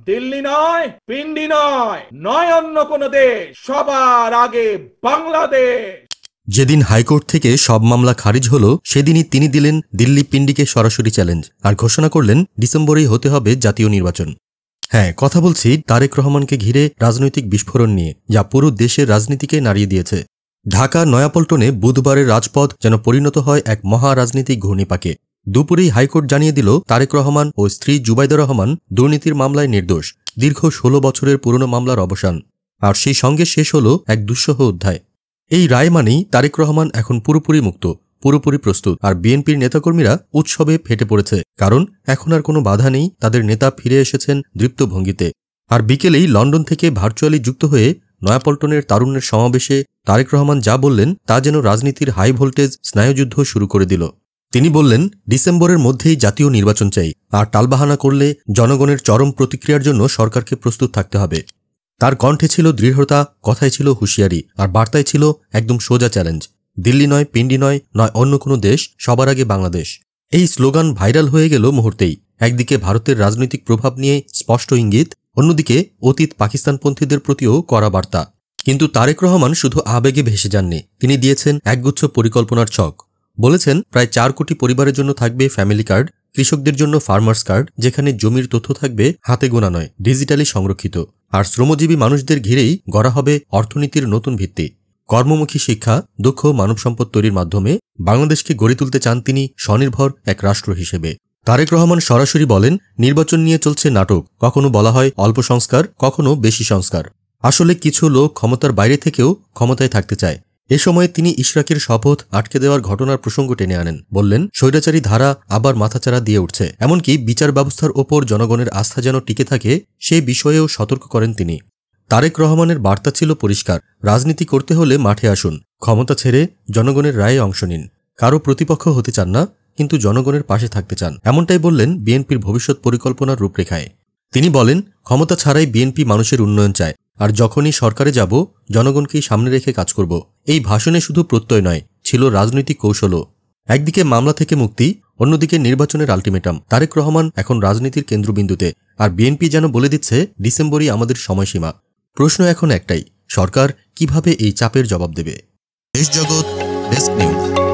দিল্লি নয়, পিন্ডি নয়, নয় অন্য কোনো দেশ, সবার আগে বাংলাদেশ। যেদিন হাইকোর্ট থেকে সব মামলা খারিজ হলো সেদিনই তিনি দিলেন দিল্লি পিন্ডিকে সরাসরি চ্যালেঞ্জ আর ঘোষণা করলেন ডিসেম্বরেই হতে হবে জাতীয় নির্বাচন। হ্যাঁ, কথা বলছি তারেক রহমানকে ঘিরে রাজনৈতিক বিস্ফোরণ নিয়ে, যা পুরো দেশের রাজনীতিকে নাড়িয়ে দিয়েছে। ঢাকা নয়াপল্টনে বুধবারের রাজপথ যেন পরিণত হয় এক মহা রাজনৈতিক ঘূর্ণিপাকে। দুপুরেই হাইকোর্ট জানিয়ে দিল তারেক রহমান ও স্ত্রী জুবাইদা রহমান দুর্নীতির মামলায় নির্দোষ। দীর্ঘ ১৬ বছরের পুরনো মামলার অবসান, আর সেই সঙ্গে শেষ হল এক দুঃসহ অধ্যায়। এই রায় মানেই তারেক রহমান এখন পুরোপুরি মুক্ত, পুরোপুরি প্রস্তুত। আর বিএনপির নেতাকর্মীরা উৎসবে ফেটে পড়েছে, কারণ এখন আর কোনো বাধা নেই। তাদের নেতা ফিরে এসেছেন দৃপ্ত ভঙ্গিতে। আর বিকেলেই লন্ডন থেকে ভার্চুয়ালি যুক্ত হয়ে নয়াপল্টনের তারুণ্যের সমাবেশে তারেক রহমান যা বললেন তা যেন রাজনীতির হাই ভোল্টেজ স্নায়ুযুদ্ধ শুরু করে দিল। তিনি বললেন, ডিসেম্বরের মধ্যেই জাতীয় নির্বাচন চাই, আর টালবাহানা করলে জনগণের চরম প্রতিক্রিয়ার জন্য সরকারকে প্রস্তুত থাকতে হবে। তার কণ্ঠে ছিল দৃঢ়তা, কথায় ছিল হুঁশিয়ারি, আর বার্তায় ছিল একদম সোজা চ্যালেঞ্জ। দিল্লি নয়, পিন্ডি নয়, নয় অন্য কোনো দেশ, সবার আগে বাংলাদেশ। এই স্লোগান ভাইরাল হয়ে গেল মুহূর্তেই। একদিকে ভারতের রাজনৈতিক প্রভাব নিয়ে স্পষ্ট ইঙ্গিত, অন্যদিকে অতীত পাকিস্তানপন্থীদের প্রতিও কড়া বার্তা। কিন্তু তারেক রহমান শুধু আবেগে ভেসে যাননি, তিনি দিয়েছেন একগুচ্ছ পরিকল্পনার ছক। বলেছেন, প্রায় ৪ কোটি পরিবারের জন্য থাকবে ফ্যামিলি কার্ড, কৃষকদের জন্য ফার্মার্স কার্ড, যেখানে জমির তথ্য থাকবে হাতে গোনা নয়, ডিজিটালি সংরক্ষিত। আর শ্রমজীবী মানুষদের ঘিরেই গড়া হবে অর্থনীতির নতুন ভিত্তি। কর্মমুখী শিক্ষা, দক্ষ মানব সম্পদ তৈরির মাধ্যমে বাংলাদেশকে গড়ে তুলতে চান তিনি স্বনির্ভর এক রাষ্ট্র হিসেবে। তারেক রহমান সরাসরি বলেন, নির্বাচন নিয়ে চলছে নাটক। কখনো বলা হয় অল্প সংস্কার, কখনো বেশি সংস্কার। আসলে কিছু লোক ক্ষমতার বাইরে থেকেও ক্ষমতায় থাকতে চায়। এ সময় তিনি ইশরাকের শপথ আটকে দেওয়ার ঘটনার প্রসঙ্গ টেনে আনেন। বললেন, স্বৈরাচারী ধারা আবার মাথাচাড়া দিয়ে উঠছে, এমনকি বিচার ব্যবস্থার ওপর জনগণের আস্থা যেন টিকে থাকে সে বিষয়েও সতর্ক করেন তিনি। তারেক রহমানের বার্তা ছিল পরিষ্কার, রাজনীতি করতে হলে মাঠে আসুন, ক্ষমতা ছেড়ে জনগণের রায়ে অংশ নিন। কারো প্রতিপক্ষ হতে চান না, কিন্তু জনগণের পাশে থাকতে চান, এমনটাই বললেন বিএনপির ভবিষ্যৎ পরিকল্পনার রূপরেখায়। তিনি বলেন, ক্ষমতা ছাড়াই বিএনপি মানুষের উন্নয়ন চায়, আর যখনই সরকারে যাব জনগণকেই সামনে রেখে কাজ করব। এই ভাষণে শুধু প্রত্যয় নয়, ছিল রাজনৈতিক কৌশলও। একদিকে মামলা থেকে মুক্তি, অন্যদিকে নির্বাচনের আলটিমেটাম। তারেক রহমান এখন রাজনীতির কেন্দ্রবিন্দুতে, আর বিএনপি যেন বলে দিচ্ছে ডিসেম্বরই আমাদের সময়সীমা। প্রশ্ন এখন একটাই, সরকার কিভাবে এই চাপের জবাব দেবে? দেশ জগৎ ডেস্ক নিউজ।